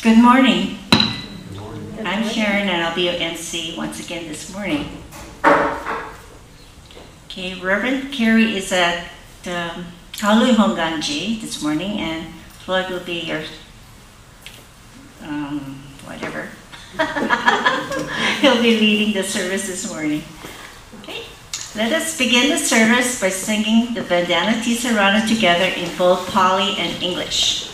Good morning. I'm Sharon and I'll be your MC once again this morning. Okay, Reverend Carrie is at Kaului Honganji this morning and Floyd will be your whatever. He'll be leading the service this morning. Okay, let us begin the service by singing the Vandana Tisarana together in both Pali and English.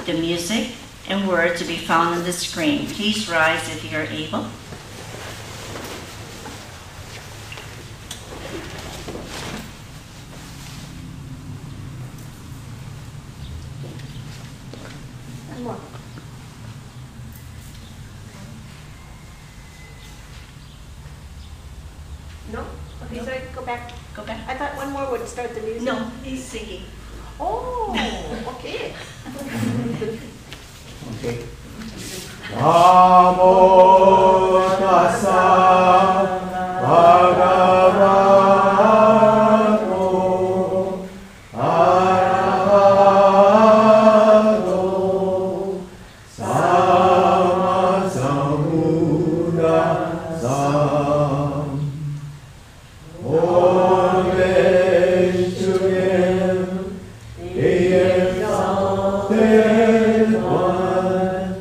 The music and words to be found on the screen. Please rise if you are able. No? Okay, no. So go back. Go back. I thought one more would start the music. No, he's singing. Oh, okay. Okay. Namo tassa bhagavato arahato sammasambuddhassa. All grace to Him, the exalted one.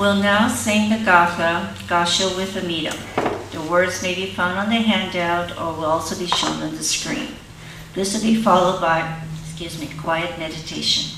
We'll now sing the Gatha, Gasho with Amida. The words may be found on the handout or will also be shown on the screen. This will be followed by, quiet meditation.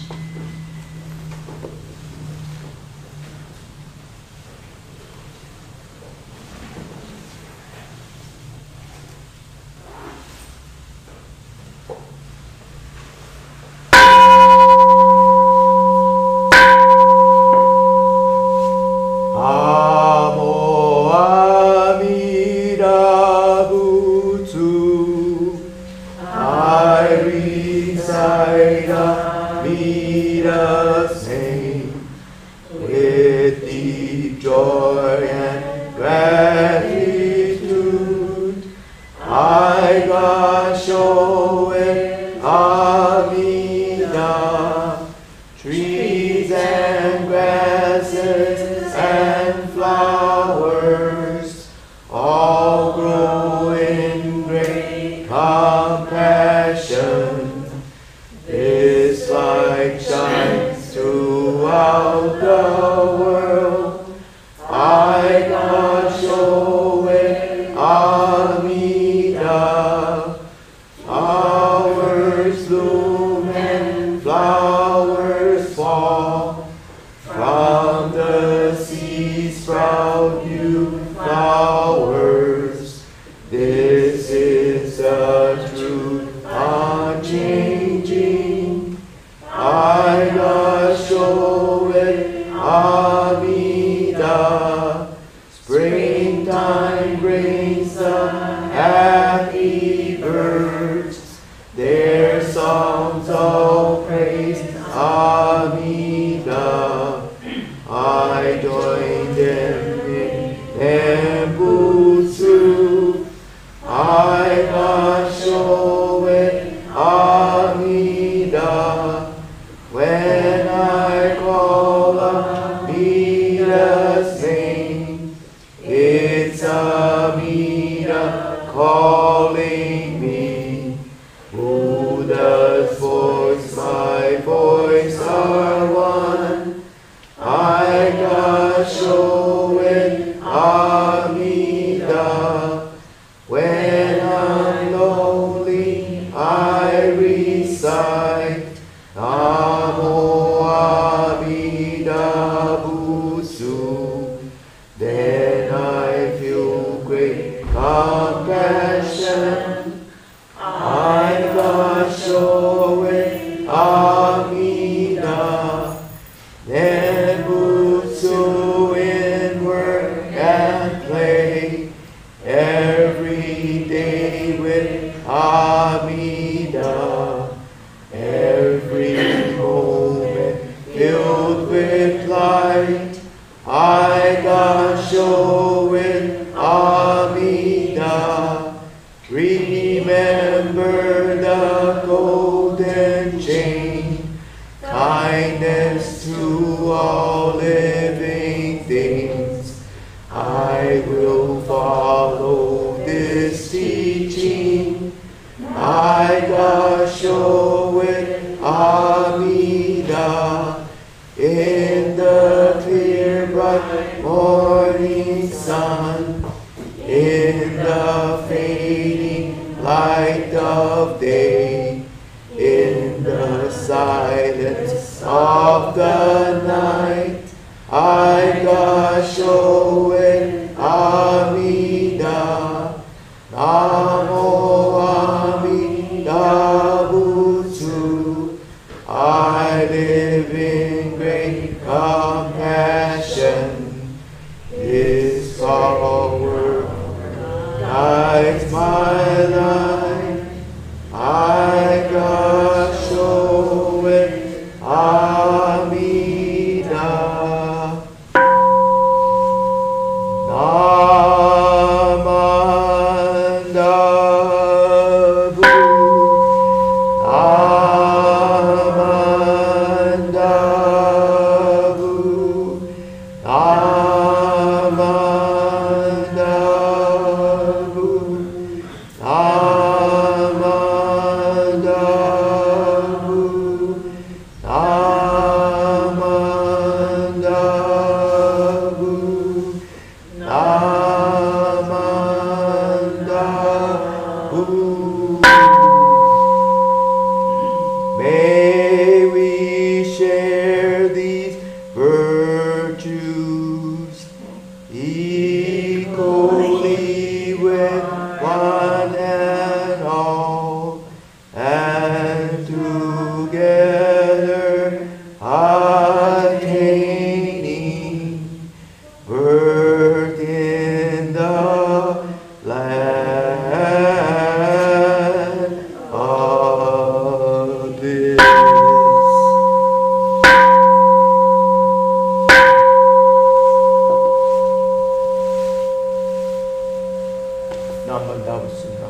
반갑습니다.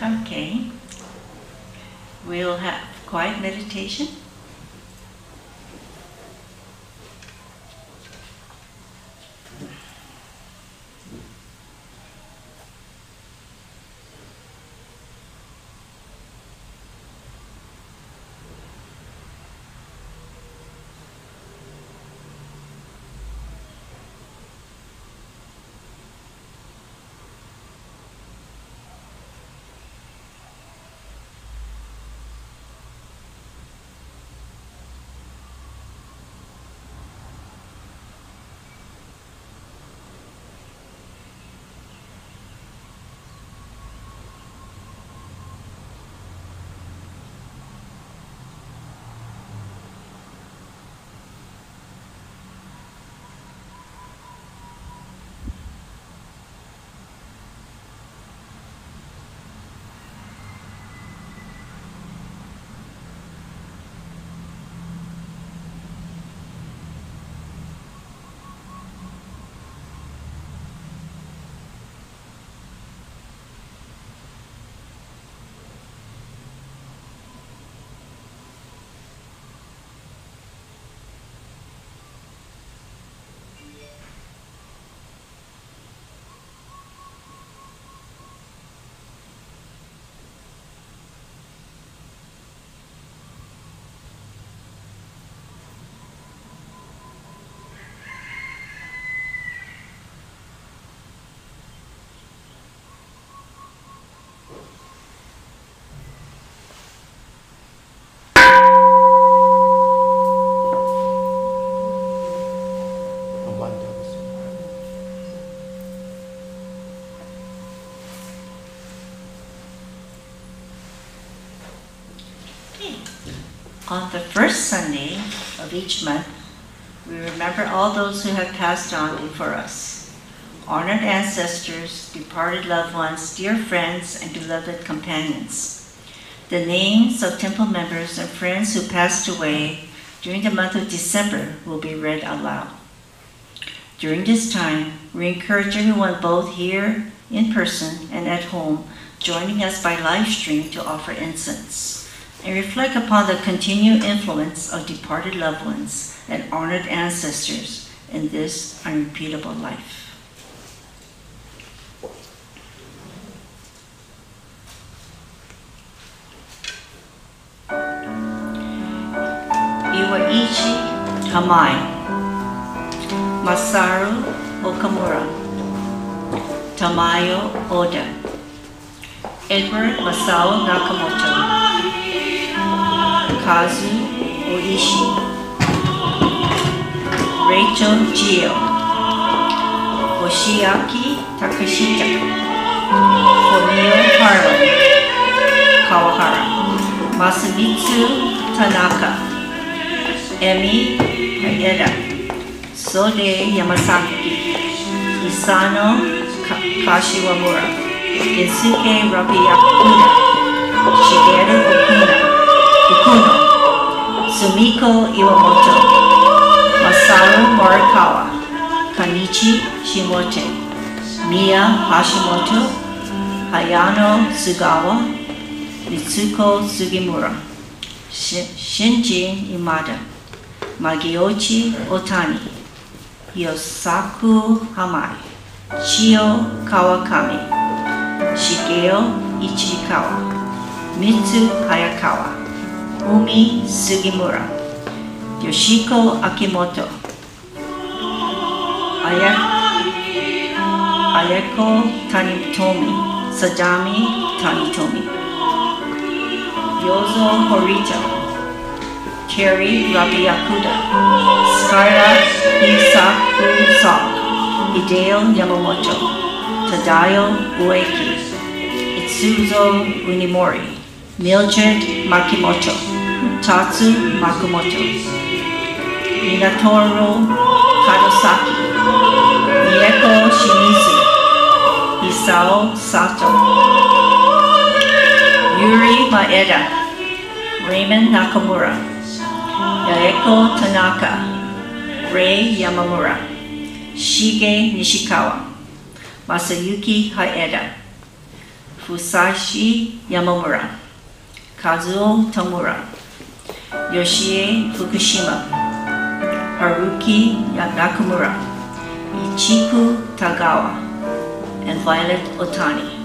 Okay. We'll have quiet meditation. On the first Sunday of each month, we remember all those who have passed on before us, honored ancestors, departed loved ones, dear friends, and beloved companions. The names of temple members and friends who passed away during the month of December will be read aloud. During this time, we encourage everyone both here in person and at home, joining us by live stream to offer incense and reflect upon the continued influence of departed loved ones and honored ancestors in this unrepeatable life. Iwaichi Hamai, Masaru Okamura, Tamayo Oda, Edward Masao Nakamoto, Kazu Oishi, Rachel Gio, Oshiaki Takashita, Fumio Harlan, Kawahara, Masamitsu Tanaka, Emi Maeda, Sode Yamasaki, Isano Kashiwamura, Kensuke Rabiakuna, Shigeru Okuno, Sumiko Iwamoto, Masaru Morikawa, Kanichi Shimote, Mia Hashimoto, Hayano Sugawa, Mitsuko Sugimura, Shinjin Imada, Magiochi Otani, Yosaku Hamai, Chio Kawakami, Shigeo Ichikawa, Mitsu Hayakawa, Umi Sugimura, Yoshiko Akimoto, Ayako Tanitomi, Sadami Tanitomi, Yozo Horito, Kerry Rabiakuda, Skyra Hisaku Sok, Hideo Yamamoto, Tadayo Ueki, Itsuzo Unimori, Mildred Makimoto, Tatsu Makomoto, Minatoru Kadosaki, Mieko Shimizu, Isao Sato, Yuri Maeda, Raymond Nakamura, Yaeko Tanaka, Rei Yamamura, Shige Nishikawa, Masayuki Haeda, Fusashi Yamamura, Kazuo Tomura, Yoshie Fukushima, Haruki Nakamura, Ichiku Tagawa, and Violet Otani.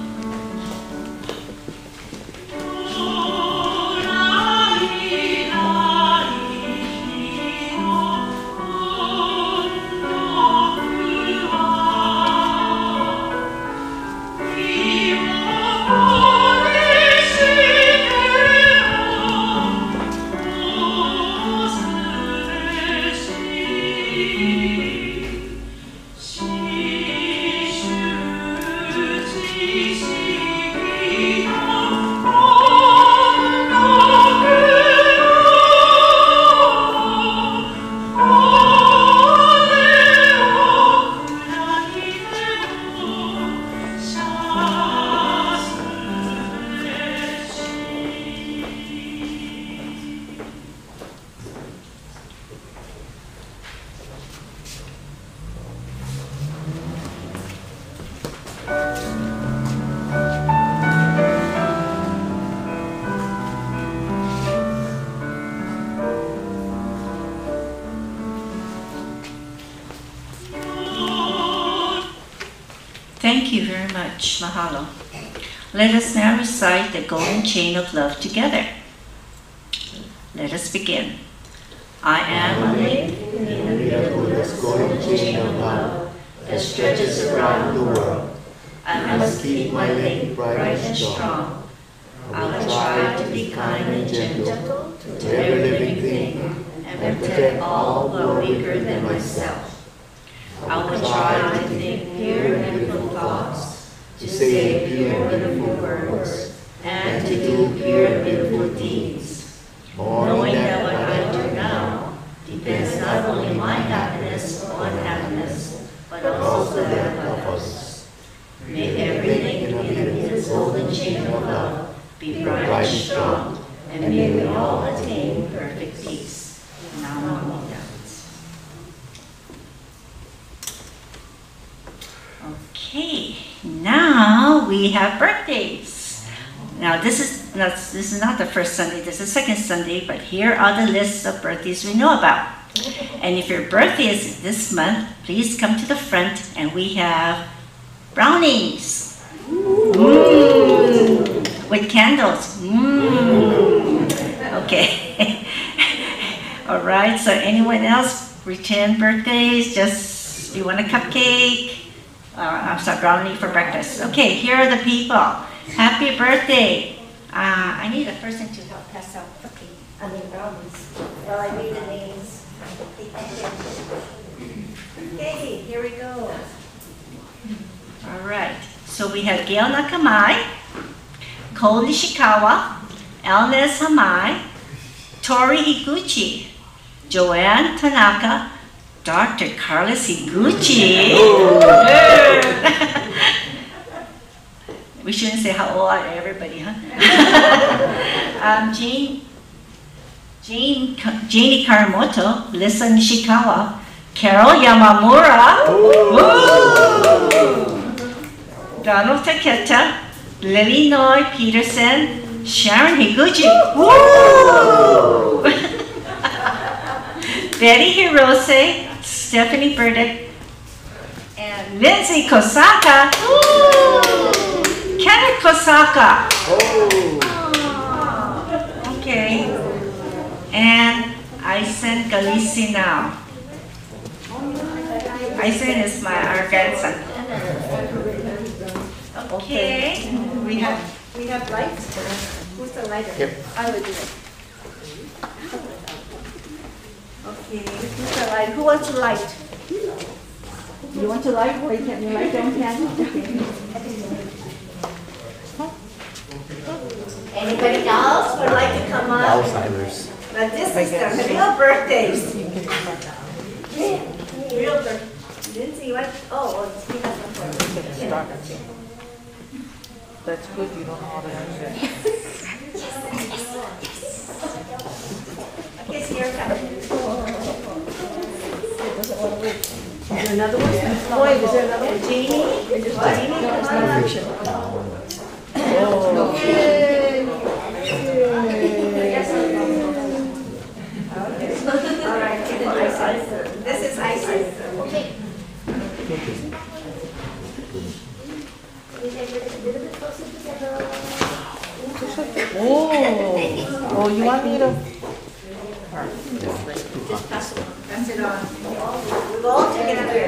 Thank you very much. Mahalo. Let us now recite the Golden Chain of Love together. Let us begin. I am a link in the middle of this golden chain of love that stretches around the world. I must keep my link bright and strong. I will try to be kind and gentle to every living thing and protect all who are weaker than myself. I will try to think pure and beautiful thoughts, to say pure and beautiful words, and to do pure and beautiful deeds, knowing that what I do now depends not only on my happiness or unhappiness, but also that of others. May everything in this golden chain of love be bright and strong, and may we all attain perfect peace. Namo. Okay, now we have birthdays. Now this is not the first Sunday, this is the second Sunday, but here are the lists of birthdays we know about. And if your birthday is this month, please come to the front and we have brownies. With candles. Okay. All right, so anyone else return birthdays? Just, you want a cupcake? I'm sorry, brownie for breakfast. Okay, here are the people. Happy birthday. I need a person to help pass out cupcake. Brownies. Well, I read the names. Okay, here we go. All right. So we have Gail Nakamai, Cole Nishikawa, Elnes Hamai, Tori Higuchi, Joanne Tanaka, Dr. Carlos Higuchi. We shouldn't say how old are everybody, huh? Janie Karamoto, Lisa Nishikawa, Carol Yamamura, Donald Taketa, Lily Noy Peterson, Sharon Higuchi, Betty Hirose, Stephanie Burdick, and Lindsay Kosaka. Kenneth Kosaka. Okay. And Aisen Galisi now. Aisen is our grandson. Okay. We have lights. Who's the lighter? Yep. I will do it. Okay, who's the light? Who wants to light? You want to light? Or you can light your own candle? Okay. Anybody else would like to come up? Alzheimer's. Now this is the real birthdays. Real birthdays. Lindsay, what? Oh, he has one for you. That's good, you don't know how to use it. Okay, so you're coming. Another one? Wait, is there another one? Jeannie? Jeannie? No, it's no fiction. Oh. Yay. All right, this is ice. Okay. Oh. Oh, you want me to? Just pass it on. Pass it on. We'll all take it together.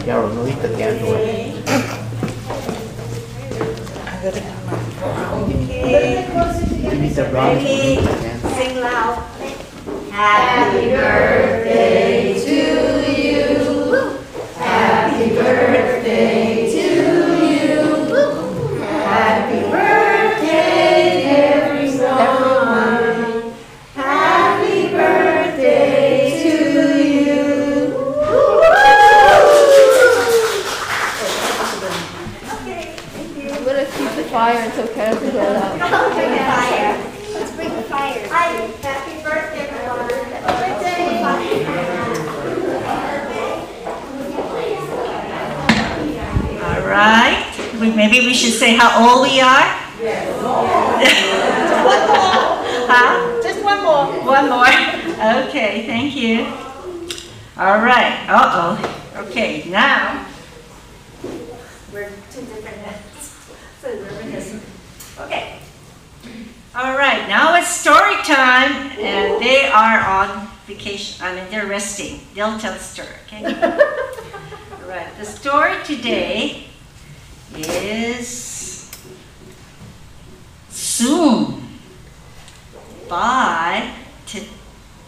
Carol, no eat the candle. You need the brown. Sing loud. Happy birthday to you. Happy birthday to you. Happy birthday, everyone. Happy birthday to you. Okay, thank you. I'm gonna keep the fire until Karen goes out. Bring the fire. Let's bring the fire. Happy birthday, everyone. Happy All right. Maybe we should say how old we are. Huh? Just one more. One more. Okay, thank you. All right. Uh-oh. Okay, now. We're two different heads. So reminiscent. Okay. All right, now it's story time, and they are on vacation. I mean, they're resting. They'll tell the story, okay? All right, the story today is Soon by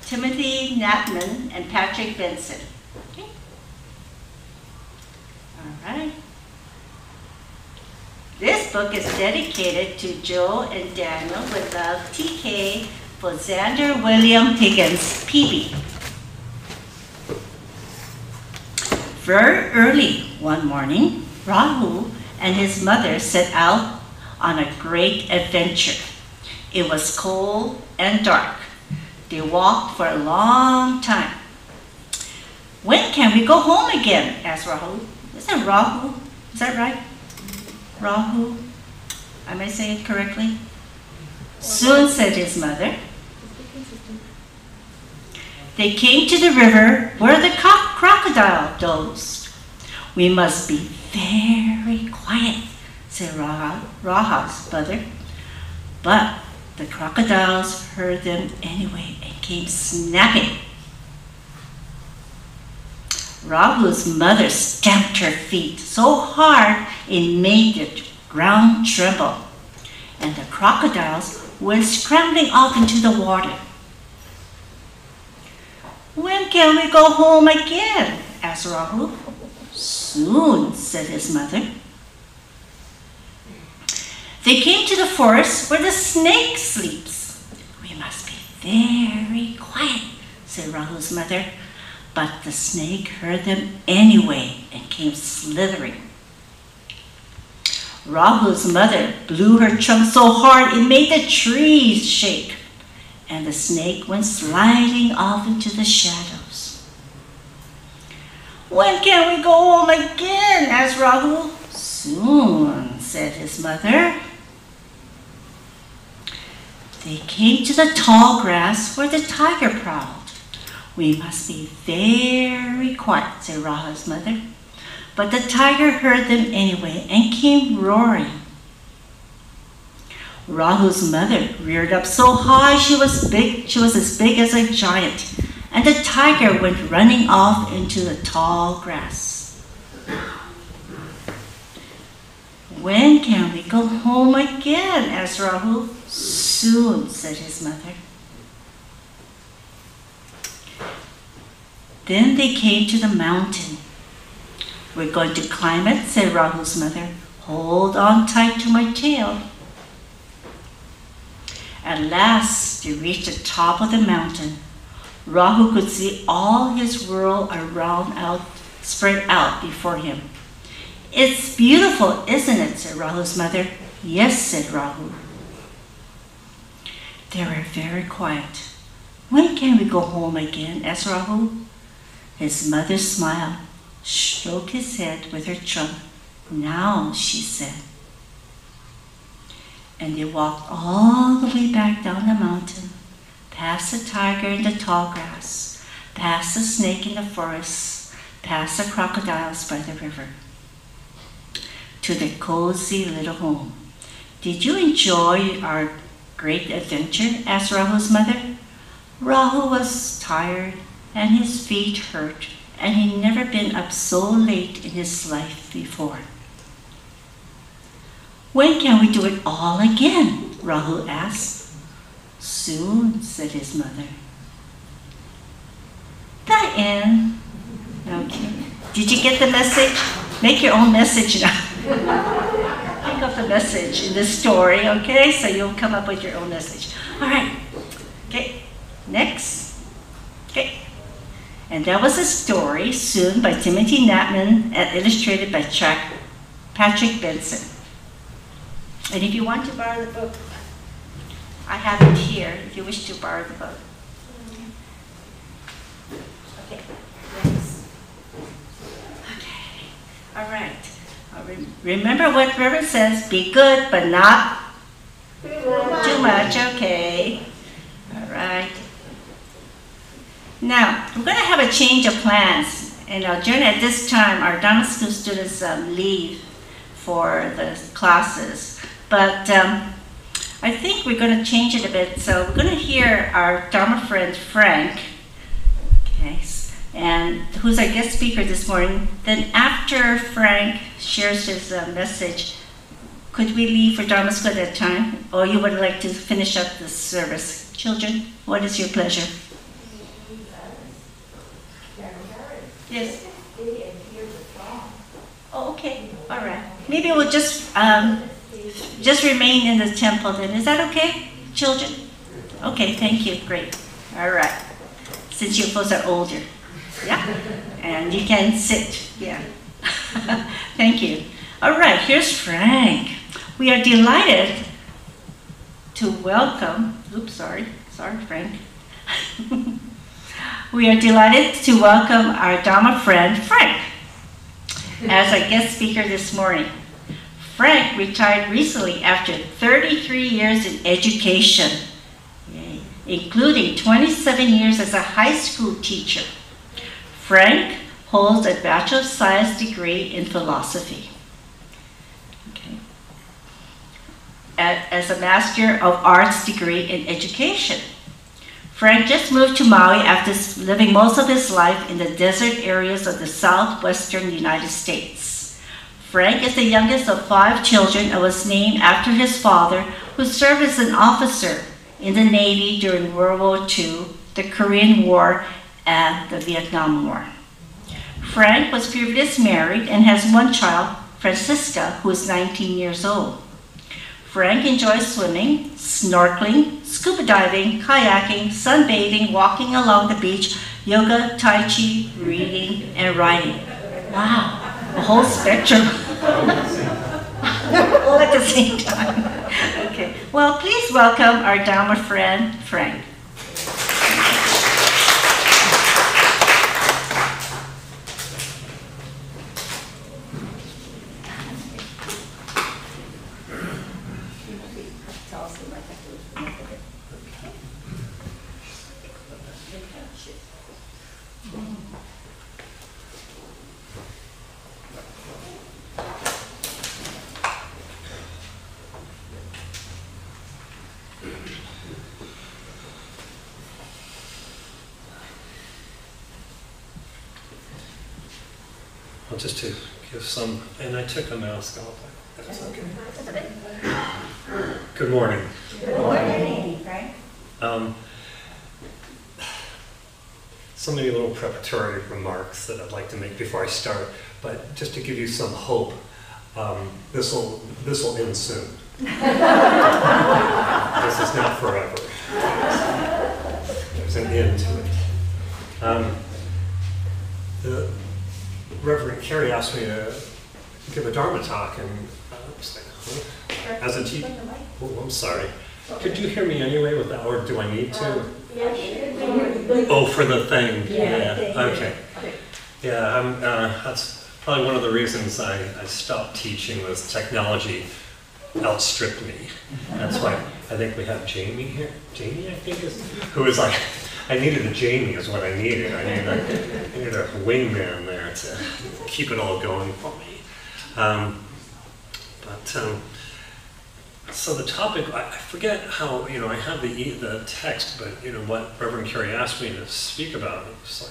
Timothy Natman and Patrick Benson. Okay? All right. This book is dedicated to Joe and Daniel with love, TK, for Xander William Higgins, PB. Very early one morning, Rahul and his mother set out on a great adventure. It was cold and dark. They walked for a long time. When can we go home again? Asked Rahul. Is that Rahul? Is that right? Rahul? Am I saying it correctly? Soon, said his mother. They came to the river where the crocodile dozed. We must be very quiet, said Rahul's mother. But the crocodiles heard them anyway and came snapping. Rahul's mother stamped her feet so hard it made the ground tremble, and the crocodiles went scrambling off into the water. When can we go home again? Asked Rahul. Soon, said his mother. They came to the forest where the snake sleeps. We must be very quiet, said Rahul's mother. But the snake heard them anyway and came slithering. Rahul's mother blew her trunk so hard it made the trees shake, and the snake went sliding off into the shadows. When can we go home again? Asked Rahul. Soon, said his mother. They came to the tall grass where the tiger prowled. We must be very quiet, said Rahul's mother. But the tiger heard them anyway and came roaring. Rahul's mother reared up so high she was as big as a giant, and the tiger went running off into the tall grass. When can we go home again? Asked Rahul. Soon, said his mother. Then they came to the mountain. We're going to climb it, said Rahul's mother. Hold on tight to my tail. At last, they reached the top of the mountain. Rahul could see all his world around out spread out before him. "It's beautiful, isn't it?" said Rahul's mother. "Yes," said Rahul. They were very quiet. "When can we go home again?" asked Rahul. His mother smiled, stroked his head with her trunk. "Now," she said. And they walked all the way back down the mountain, past the tiger in the tall grass, past the snake in the forest, past the crocodiles by the river, to their cozy little home. "Did you enjoy our great adventure?" asked Rahul's mother. Rahul was tired and his feet hurt, and he'd never been up so late in his life before. "When can we do it all again?" Rahul asked. "Soon," said his mother. Diane. Okay. Did you get the message? Make your own message now. Think of the message in this story, okay? So you'll come up with your own message. All right. Okay. Next. Okay. And that was a story, Soon, by Timothy Knapman and illustrated by Patrick Benson. And if you want to borrow the book, I have it here if you wish to borrow the book. Okay, next. Okay, all right. Remember what River says, be good, but not too much, okay. All right. Now, we're going to have a change of plans. And during at this time, our Dharma School students leave for the classes. But I think we're going to change it a bit. So we're going to hear our Dharma friend, Frank, okay, and who's our guest speaker this morning. Then after Frank shares his message, could we leave for Dharma School at that time? Or you would like to finish up the service? Children, what is your pleasure? Yes. Oh, okay. All right. Maybe we'll just remain in the temple then. Is that okay, children? Okay, thank you. Great. All right. Since you folks are older. Yeah. And you can sit. Yeah. Thank you. All right, here's Frank. We are delighted to welcome, sorry, Frank. We are delighted to welcome our Dharma friend, Frank, as our guest speaker this morning. Frank retired recently after 33 years in education, including 27 years as a high school teacher. Frank holds a Bachelor of Science degree in philosophy. Okay. As a Master of Arts degree in education. Frank just moved to Maui after living most of his life in the desert areas of the southwestern United States. Frank is the youngest of 5 children and was named after his father, who served as an officer in the Navy during World War II, the Korean War, and the Vietnam War. Frank was previously married and has 1 child, Francisca, who is 19 years old. Frank enjoys swimming, snorkeling, scuba diving, kayaking, sunbathing, walking along the beach, yoga, tai chi, reading, and writing. Wow, a whole spectrum. All at the same time. Okay, well, please welcome our Dharma friend, Frank. Just to give some, and I took a mask off. That's okay. Good morning. Good morning, Frank. So many little preparatory remarks that I'd like to make before I start, but just to give you some hope, this will end soon. This is not forever. There's an end to it. Carrie asked me to give a Dharma talk, and I was like, huh? As a teacher, oh, I'm sorry. Could you hear me anyway without, or do I need to? Oh, for the thing. Yeah. Okay. Yeah, that's probably one of the reasons I stopped teaching was technology outstripped me. That's why I think we have Jamie here. Jamie, I think, who is like, I needed a Jamie is what I needed. I needed a wingman there to keep it all going for me. So the topic, I forget how, I have the text, but what Reverend Carey asked me to speak about, it was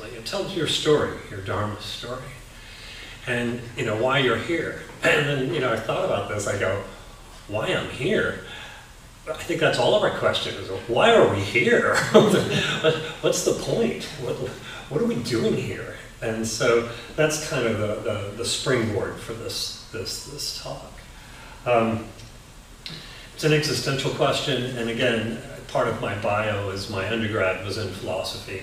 like, tell your story, your Dharma story, and why you're here. And then I thought about this. I go, why I'm here? I think that's all of our questions. Why are we here? What's the point? What are we doing here? And so that's kind of the springboard for this talk. It's an existential question, and again, part of my bio is my undergrad was in philosophy.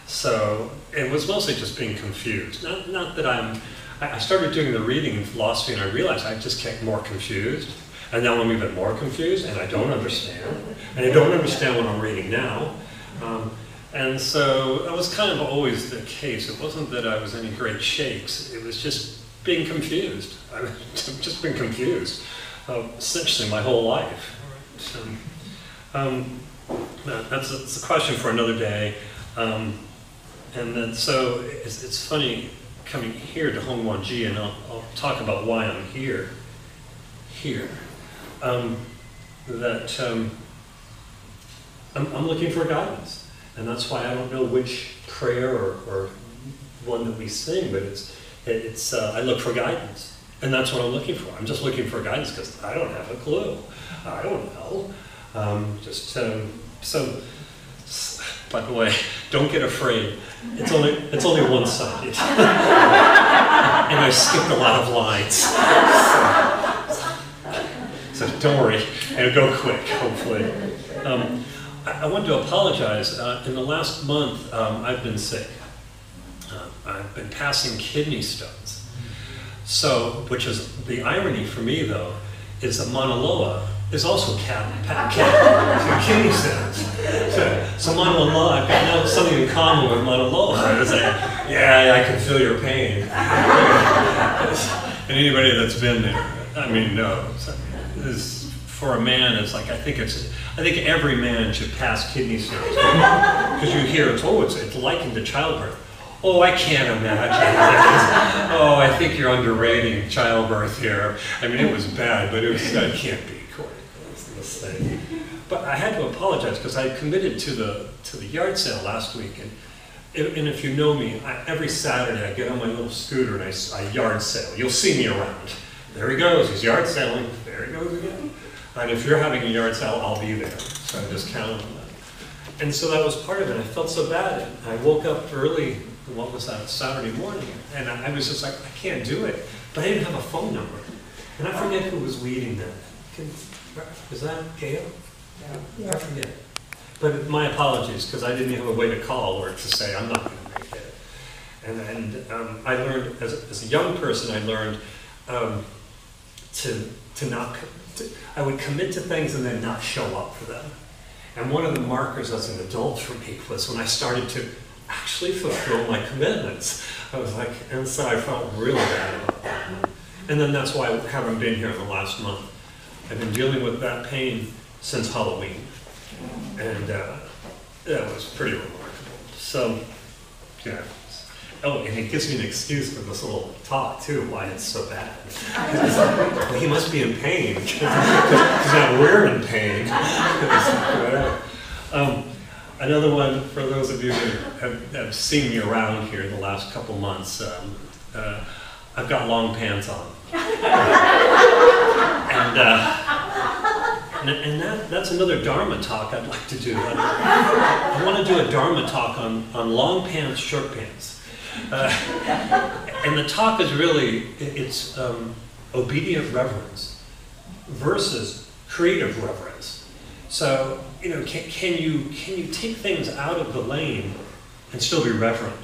So it was mostly just being confused. Not that I started doing the reading in philosophy and I realized I just get more confused. And now I'm even more confused and I don't understand. And I don't understand what I'm reading now. And so that was kind of always the case. It wasn't that I was in any great shakes. It was just being confused. I've just been confused essentially my whole life. So, that's a question for another day. And then, so it's funny coming here to Hongwanji, and I'll talk about why I'm here. I'm looking for guidance, and that's why I don't know which prayer or one that we sing, but it's I look for guidance, and that's what I'm looking for. I'm just looking for guidance because I don't have a clue. I don't know. So. By the way, don't get afraid. It's only one side, and I skipped a lot of lines. So don't worry, and go quick, hopefully. I wanted to apologize. In the last month, I've been sick. I've been passing kidney stones. So, which is the irony for me, though, is that Mauna Loa is also kidney stones. So Mauna Loa, I've got now something in common with Mauna Loa. It's like, yeah, I can feel your pain. And anybody that's been there, I mean, knows. For a man, it's like I think every man should pass kidney stones because you hear it's likened to childbirth. Oh, I can't imagine. Oh, I think you're underrating childbirth here. I mean, it was bad, but it can't be quite this thing. But I had to apologize because I committed to the yard sale last week, and if you know me, every Saturday I get on my little scooter and I yard sale. You'll see me around. There he goes. He's yard selling. There he goes again. And if you're having a yard sale, I'll be there. So I just count on that. And so that was part of it. I felt so bad. I woke up early. What was that? Saturday morning, and I was just like, I can't do it. But I didn't have a phone number, and I forget who was leading that. Is that Gail? Yeah. I forget. But my apologies, because I didn't have a way to call or to say I'm not going to make it. And I learned as a young person, I learned to not. I would commit to things and then not show up for them. And one of the markers as an adult for me was when I started to actually fulfill my commitments. I was like, and so I felt really bad about that. And then that's why I haven't been here in the last month. I've been dealing with that pain since Halloween. And it was pretty remarkable. So, yeah. Oh, and it gives me an excuse for this little talk, too, why it's so bad. Well, he must be in pain, because now we're in pain. Another one, for those of you who have seen me around here the last couple months, I've got long pants on. And that's another Dharma talk I'd like to do. I want to do a Dharma talk on long pants, short pants. And the talk is really, it's obedient reverence versus creative reverence. So, can you take things out of the lane and still be reverent?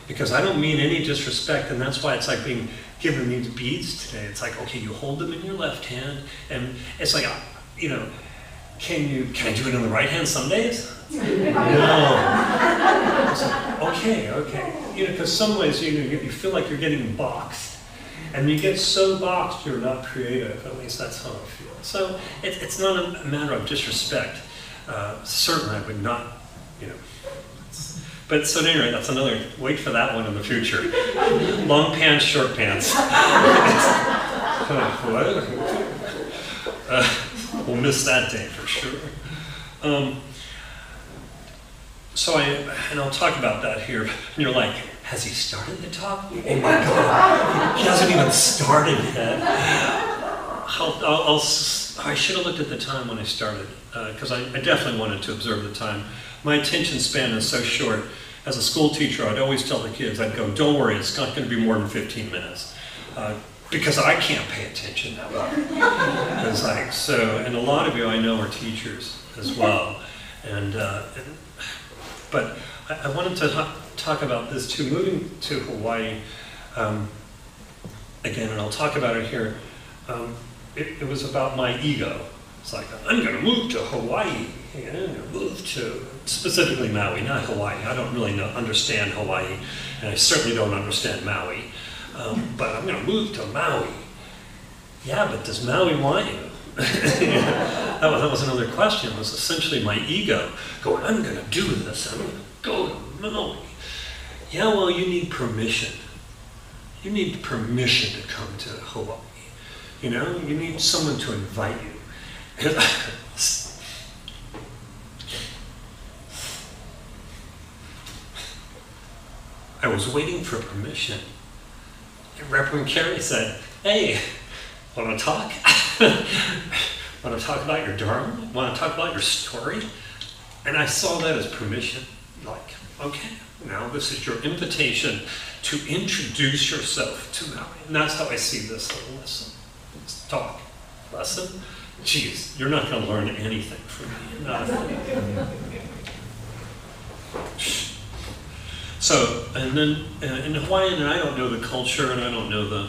Because I don't mean any disrespect, and that's why it's like being given these beads today. It's like, okay, you hold them in your left hand, and it's like, you know, can I do it in the right hand some days? No. It's like, okay. You know, because some ways you feel like you're getting boxed. And you get so boxed, you're not creative. At least that's how I feel. So it's not a matter of disrespect. Certainly I would not, you know. But so anyway, that's another, wait for that one in the future. Long pants, short pants. We'll miss that day for sure. And I'll talk about that here. And you're like, has he started the talk? Oh my God, he hasn't even started yet. I should have looked at the time when I started, because I definitely wanted to observe the time. My attention span is so short. As a school teacher, I'd always tell the kids, I'd go, don't worry, it's not going to be more than 15 minutes. Because I can't pay attention that well. It's like, so, and a lot of you I know are teachers as well. But I wanted to talk about this too, moving to Hawaii, again, and I'll talk about it here. It was about my ego. It's like, I'm going to move to Hawaii. I'm going to move to, specifically Maui, not Hawaii. I don't really understand Hawaii, and I certainly don't understand Maui. But I'm going to move to Maui. Yeah, but does Maui want you? that was another question. It was essentially my ego going, I'm going to do this. I'm going to go to Maui. Yeah, well, you need permission. You need permission to come to Hawaii. You know, you need someone to invite you. I was waiting for permission. And Reverend Carey said, hey, want to talk? Want to talk about your dharma? Want to talk about your story? And I saw that as permission. Like, okay, now this is your invitation to introduce yourself to Maui. And that's how I see this little lesson. This talk. Lesson? Geez, you're not going to learn anything from me. Nothing. So, and then in Hawaiian, and I don't know the culture, and I don't know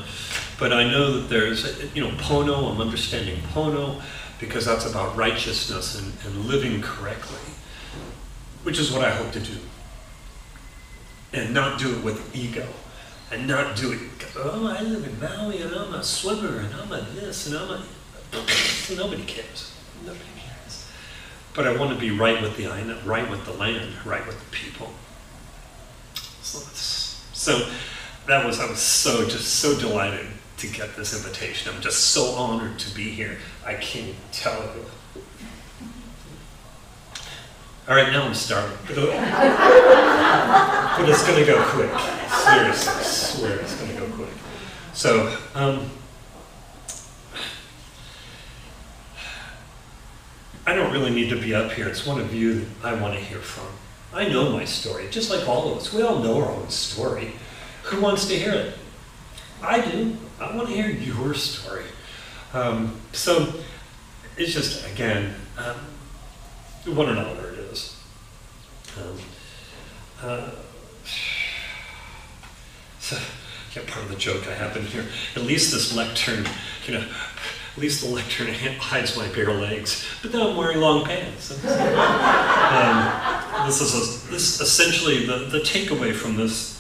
but I know that there's, pono, I'm understanding pono, because that's about righteousness and living correctly, which is what I hope to do. And not do it with ego, and not do it, oh, I live in Maui, and I'm a swimmer, and I'm a this, and I'm a, nobody cares. Nobody cares. But I want to be right with the island, right with the land, right with the people. So I was so delighted to get this invitation. I'm just so honored to be here. I can't tell you. All right, now I'm starting. But it's going to go quick. Seriously, I swear it's going to go quick. So, I don't really need to be up here. It's one of you that I want to hear from. I know my story, just like all of us. We all know our own story. Who wants to hear it? I do. I want to hear your story. So it's just, again, what an honor it is. So, yeah, part of the joke I have in here, at least this lectern, at least the lectern hides my bare legs, but now I'm wearing long pants. This is essentially the takeaway from this.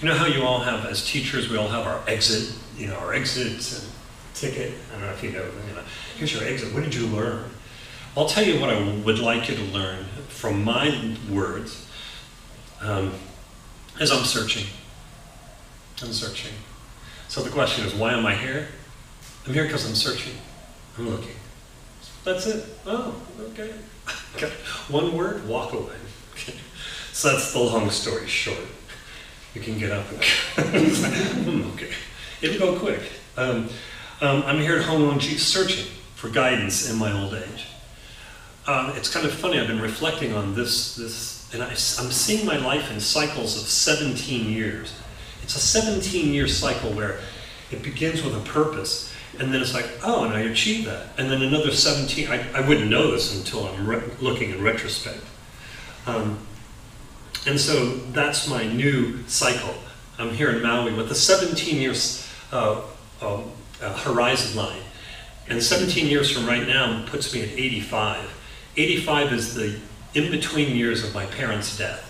You know how you all have, as teachers, we all have our exit, our exits and ticket. I don't know if you know, here's your exit. What did you learn? I'll tell you what I would like you to learn from my words as I'm searching. I'm searching. So the question is, why am I here? I'm here because I'm searching. I'm looking. That's it. Oh, okay. Okay. One word, walk away. Okay. So that's the long story short. You can get up and okay. It'll go quick. I'm here at Hononji searching for guidance in my old age. It's kind of funny, I've been reflecting on this, and I'm seeing my life in cycles of 17 years. It's a 17-year cycle where it begins with a purpose, and then it's like, oh, and I achieved that. And then another 17, I wouldn't know this until I'm looking in retrospect. And so that's my new cycle. I'm here in Maui with a 17 years horizon line. And 17 years from right now puts me at 85. 85 is the in-between years of my parents' death.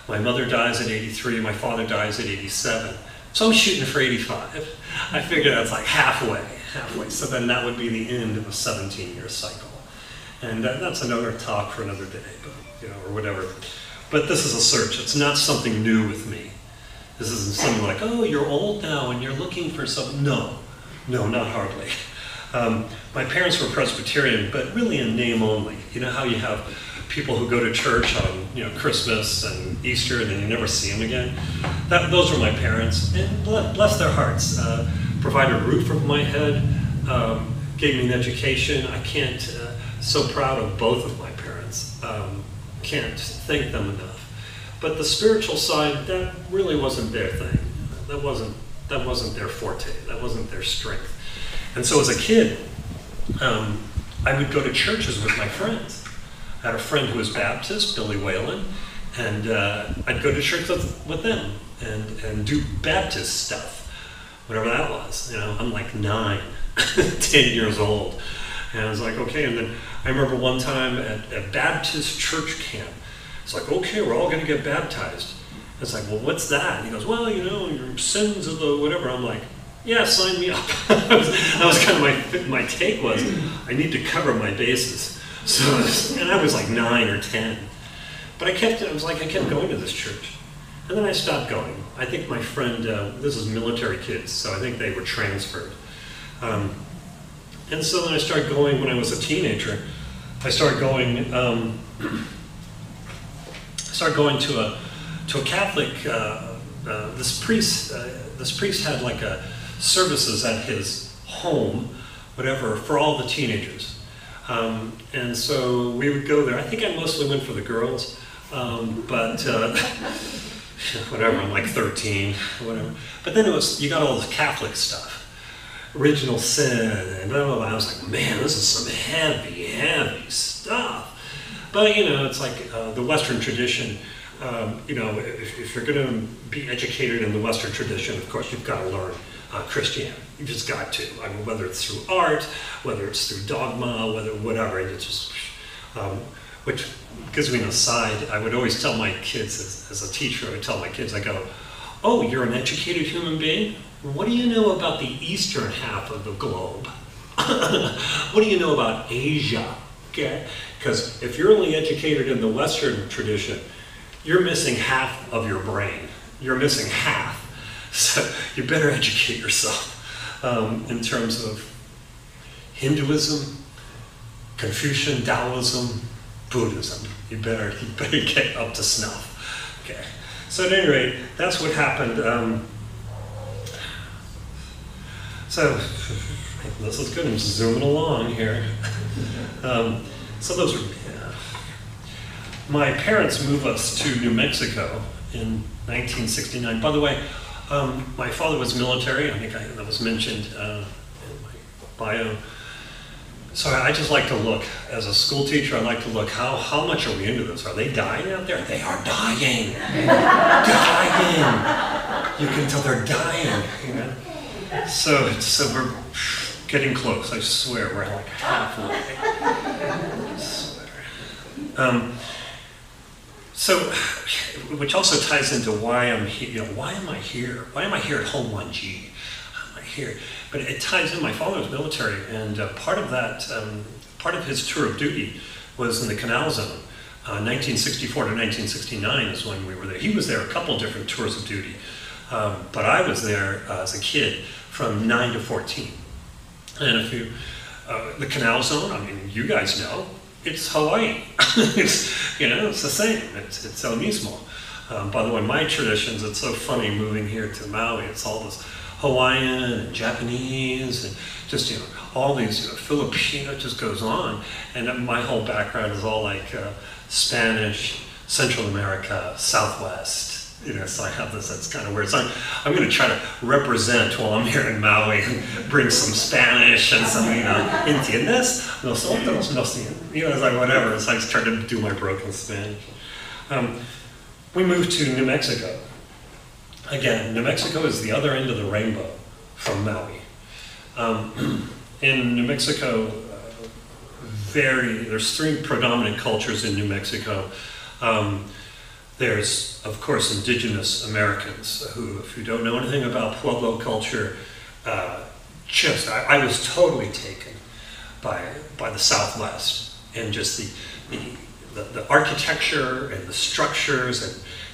My mother dies at 83, my father dies at 87. So I'm shooting for 85. I figure that's like halfway. So then that would be the end of a 17-year cycle. And that's another talk for another day, but, or whatever. But this is a search. It's not something new with me. This isn't something like, oh, you're old now and you're looking for something. No, not hardly. My parents were Presbyterian, but really in name only. You know how you have people who go to church on Christmas and Easter and then you never see them again? Those were my parents, and bless their hearts. Provided a roof over my head, gave me an education. I can't, so proud of both of my parents. Can't thank them enough. But the spiritual side, that really wasn't their thing. That wasn't their forte. That wasn't their strength. And so as a kid, I would go to churches with my friends. I had a friend who was Baptist, Billy Whalen, and I'd go to church with them and do Baptist stuff, whatever that was. I'm like 9, 10 years old. And I was like, okay. And then I remember one time at Baptist church camp, it's like, okay, we're all going to get baptized. It's like, well, what's that? And he goes, well, your sins of the whatever. I'm like, yeah, sign me up. that was kind of my take was, I need to cover my bases. So, and I was like 9 or 10. But I kept going to this church. And then I stopped going. I think my friend, this is military kids, so I think they were transferred. And so then I started going when I was a teenager. I started going to a Catholic. This priest had like services at his home, whatever, for all the teenagers. And so we would go there. I think I mostly went for the girls, but whatever. I'm like 13, whatever. But then you got all this Catholic stuff. Original sin and blah, blah, blah. I was like, man, this is some heavy stuff. But, it's like the Western tradition, if you're going to be educated in the Western tradition, of course, you've got to learn Christianity. You just got to. I mean, whether it's through art, whether it's through dogma, whatever. It's just, which gives me an aside. I would always tell my kids, as a teacher, I would tell my kids, I go, oh, you're an educated human being? What do you know about the eastern half of the globe? What do you know about Asia? Okay? Because if you're only educated in the Western tradition, you're missing half of your brain. You're missing half. So you better educate yourself in terms of Hinduism, Confucian, Taoism, Buddhism. You better get up to snuff. Okay. So at any rate, that's what happened. So this is good. I'm zooming along here. So those are. My parents moved us to New Mexico in 1969. By the way, my father was military. I think that was mentioned in my bio. So I just like to look, as a school teacher, I like to look, how much are we into this? Are they dying out there? They are dying. Dying. You can tell they're dying, So we're getting close, I swear. We're like halfway. I swear. So, which also ties into why I'm here. Why am I here? Why am I here at Home 1G? Why am I here? But it ties in. My father was military, and part of his tour of duty was in the Canal Zone. 1964 to 1969 is when we were there. He was there a couple different tours of duty, but I was there as a kid from 9 to 14. And if the Canal Zone, I mean, you guys know. It's Hawaii. It's the same. It's El Mismo. By the way, my traditions, it's so funny moving here to Maui. It's all this Hawaiian and Japanese and just, all these, Filipino, it just goes on. And my whole background is all like Spanish, Central America, Southwest. So I have this, that's kind of weird. So I'm going to try to represent while I'm here in Maui and bring some Spanish and some, ¿entiendes? Nosotros, no sé. It's like whatever. So I just try to do my broken Spanish. we moved to New Mexico. Again, New Mexico is the other end of the rainbow from Maui. In New Mexico, there's three predominant cultures in New Mexico. There's, of course, indigenous Americans who, if you don't know anything about Pueblo culture, I was totally taken by the Southwest and just the architecture and the structures,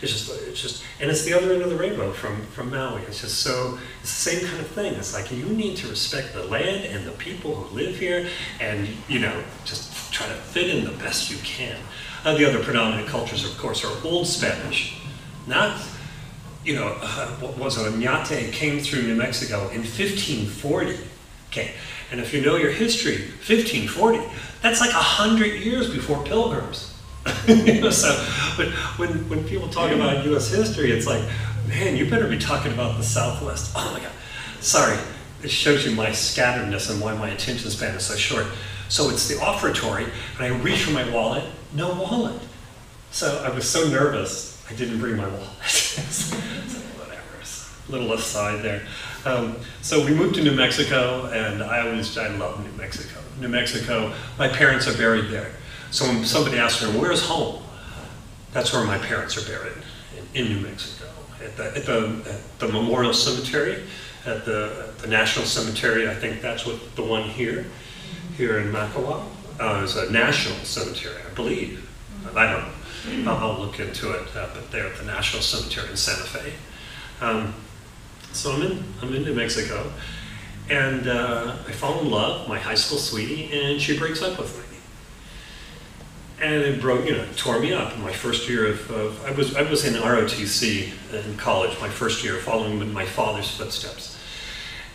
and it's the other end of the rainbow from Maui. It's just so, it's the same kind of thing. It's like you need to respect the land and the people who live here, and just try to fit in the best you can. The other predominant cultures, of course, are Old Spanish, not what was it? Oñate came through New Mexico in 1540. Okay, and if you know your history, 1540, that's like 100 years before Pilgrims. So when people talk about U.S. history, it's like, man, you better be talking about the Southwest. Oh my God, sorry. It shows you my scatteredness and why my attention span is so short. So it's the offertory, and I reach for my wallet, no wallet. So I was so nervous, I didn't bring my wallet. So whatever, a little aside there. So we moved to New Mexico, and I love New Mexico. New Mexico, my parents are buried there. So when somebody asks me, where's home? That's where my parents are buried, in New Mexico. At the Memorial Cemetery, at the National Cemetery. I think that's what the one here in Makawao. It's a national cemetery, I believe. I don't know. I'll look into it, but they're at the National Cemetery in Santa Fe. So I'm in New Mexico, and I fall in love, my high school sweetie, and she breaks up with me. And it tore me up. My first year I was in ROTC in college, my first year, following in my father's footsteps.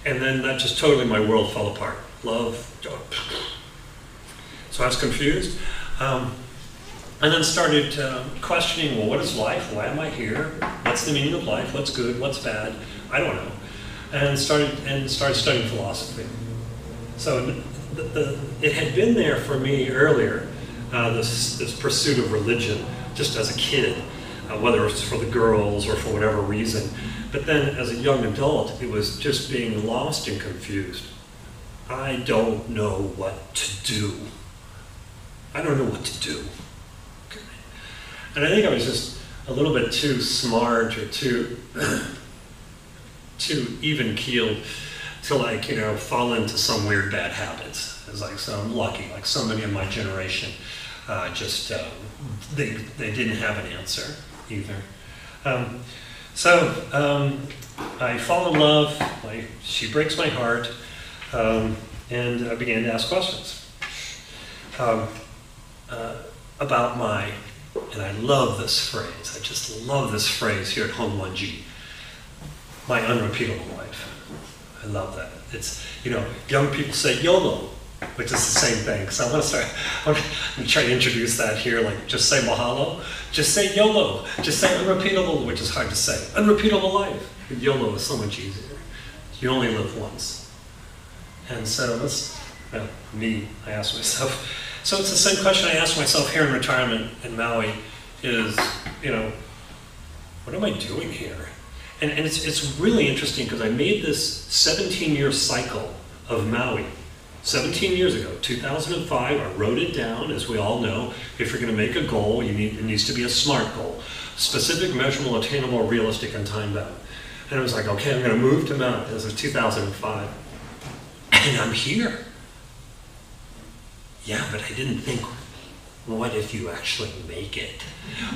And then that just totally, my world fell apart. Love, so I was confused. And then started questioning, well, what is life? Why am I here? What's the meaning of life? What's good? What's bad? I don't know. And started studying philosophy. So it had been there for me earlier, this pursuit of religion, just as a kid, whether it's for the girls or for whatever reason. But then as a young adult, it was just being lost and confused. I don't know what to do. I don't know what to do. And I think I was just a little bit too smart or too even-keeled to fall into some weird bad habits. It's like, so I'm lucky, like so many of my generation, they didn't have an answer either. So I fall in love, she breaks my heart, and I began to ask questions about and I love this phrase, I just love this phrase here at Hong Ji, my unrepeatable life. I love that. It's, young people say YOLO, which is the same thing. So I'm going to try to introduce that here, like just say mahalo, just say YOLO, just say unrepeatable, which is hard to say. Unrepeatable life. YOLO is so much easier. You only live once. And so I ask myself, so it's the same question I ask myself here in retirement in Maui is, what am I doing here? And it's really interesting because I made this 17-year cycle of Maui. 17 years ago, 2005, I wrote it down. As we all know, if you're going to make a goal, it needs to be a SMART goal. Specific, measurable, attainable, realistic, and time-bound. And I was like, okay, I'm going to move to Maui. This was 2005. And I'm here. Yeah, but I didn't think, what if you actually make it?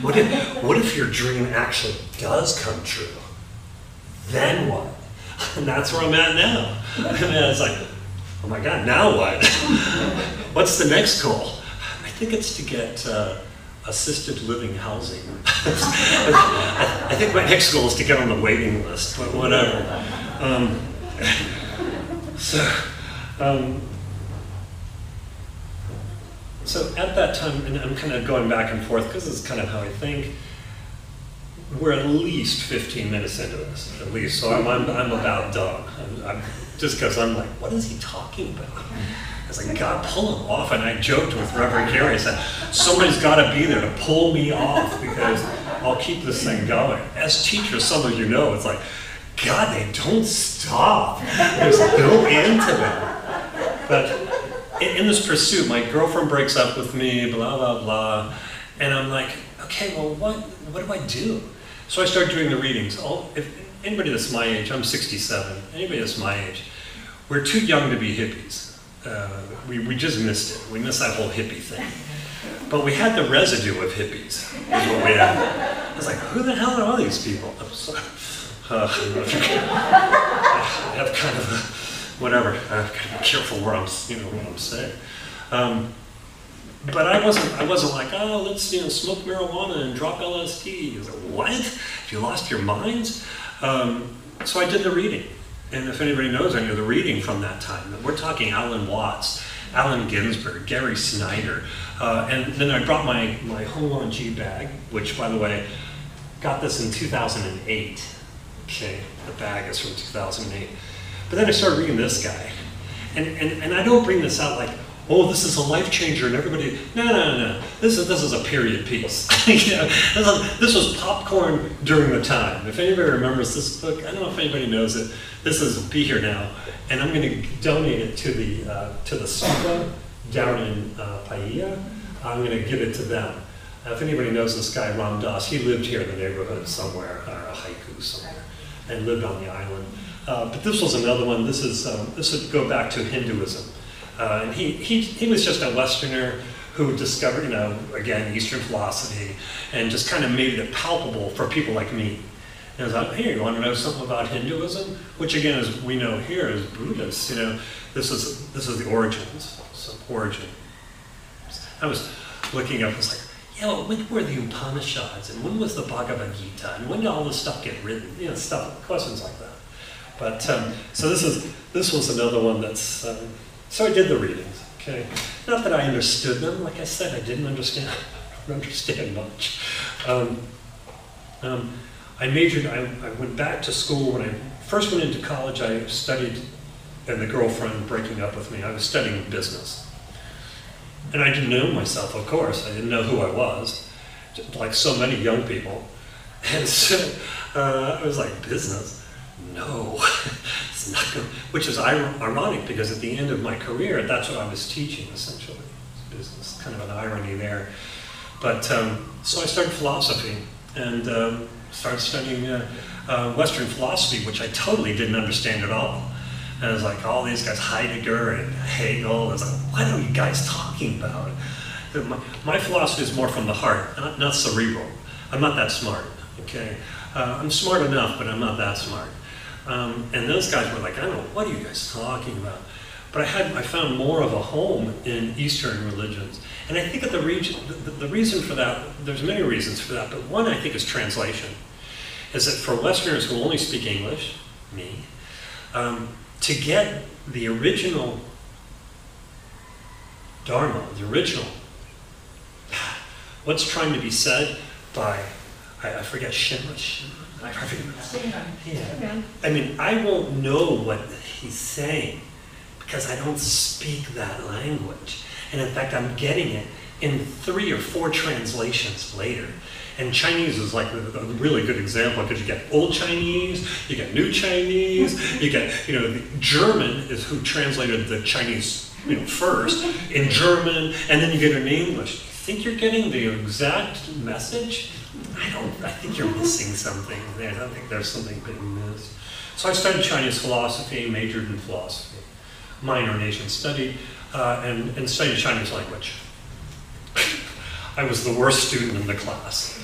What if your dream actually does come true? Then what? And that's where I'm at now. And I was like, oh my God, now what? What's the next goal? I think it's to get assisted living housing. I think my next goal is to get on the waiting list, but whatever. So at that time, and I'm kind of going back and forth because it's kind of how I think, we're at least 15 minutes into this, at least. So I'm about done. Just because I'm like, what is he talking about? I was like, God, pull him off. And I joked with Reverend Gary. I said, somebody's got to be there to pull me off because I'll keep this thing going. As teachers, some of you know, it's like, God, they don't stop. There's no end to them. But in this pursuit, my girlfriend breaks up with me, blah, blah, blah. And I'm like, okay, well, what do I do? So I start doing the readings. If anybody that's my age, I'm 67, anybody that's my age, we're too young to be hippies. We just missed it. We missed that whole hippie thing. But we had the residue of hippies, is what we had. I was like, who the hell are all these people? I'm sorry. I have kind of a, whatever, I have to be careful where what I'm saying. But I wasn't like, oh, let's smoke marijuana and drop LSD. I was like, what? Have you lost your minds? So I did the reading. And if anybody knows any of the reading from that time, we're talking Alan Watts, Allen Ginsberg, Gary Snyder. And then I brought my Hong G bag, which, by the way, got this in 2008. Okay, the bag is from 2008. But then I started reading this guy. And I don't bring this out like, oh, this is a life changer and everybody, no. This is a period piece. This was popcorn during the time. If anybody remembers this book, I don't know if anybody knows it. This is Be Here Now. And I'm going to donate it to the stupa down in Paia. I'm going to give it to them. If anybody knows this guy, Ram Dass, he lived here in the neighborhood somewhere, or a haiku somewhere, and lived on the island. But this was another one. This would go back to Hinduism. And he was just a Westerner who discovered, again, Eastern philosophy, and just kind of made it palpable for people like me. And I was like, hey, you want to know something about Hinduism? Which, again, as we know here, is Buddhist. This is the origins, some origin. I was looking up, I was like, when were the Upanishads, and when was the Bhagavad Gita, and when did all this stuff get written? Questions like that. But so this was another one that's. So I did the readings, okay? Not that I understood them. Like I said, I didn't understand much. I majored, I went back to school. When I first went into college, I studied, and the girlfriend breaking up with me, I was studying business. And I didn't know myself, of course. I didn't know who I was, like so many young people. And so I was like, business? No, it's not good. Which is ironic, because at the end of my career, that's what I was teaching, essentially. Business, kind of an irony there. But so I started philosophy and started studying Western philosophy, which I totally didn't understand at all. And I was like, all these guys, Heidegger and Hegel, I was like, what are you guys talking about? My philosophy is more from the heart, not cerebral. I'm not that smart, okay? I'm smart enough, but I'm not that smart. And those guys were like, I don't know, what are you guys talking about? But I found more of a home in Eastern religions. And I think that the reason for that, there's many reasons for that, but one I think is translation. Is that for Westerners who only speak English, me, to get the original Dharma, the original, what's trying to be said by, I forget, Shimra. Yeah. I mean, I won't know what he's saying because I don't speak that language. And in fact, I'm getting it in 3 or 4 translations later. And Chinese is like a really good example, because you get Old Chinese, you get New Chinese, you get, the German is who translated the Chinese, first in German, and then you get it in English. You think you're getting the exact message? I think you're missing something there. I think there's something being missed. So I studied Chinese philosophy, majored in philosophy, minor in Asian study, and studied Chinese language. I was the worst student in the class,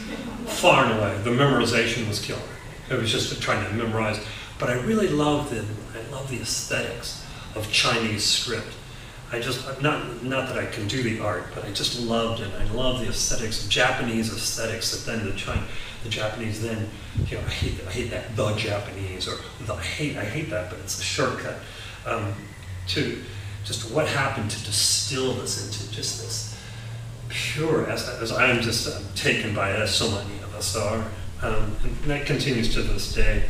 far and away. The memorization was killer. It was just trying to memorize. But I really loved it. I love the aesthetics of Chinese script. Not that I can do the art, but I just loved it. I love the aesthetics, Japanese aesthetics, that then the Japanese then, I hate that, the Japanese, or I hate that, but it's a shortcut to just what happened to distill this into just this pure, as I am just taken by it, as so many of us are, and that continues to this day.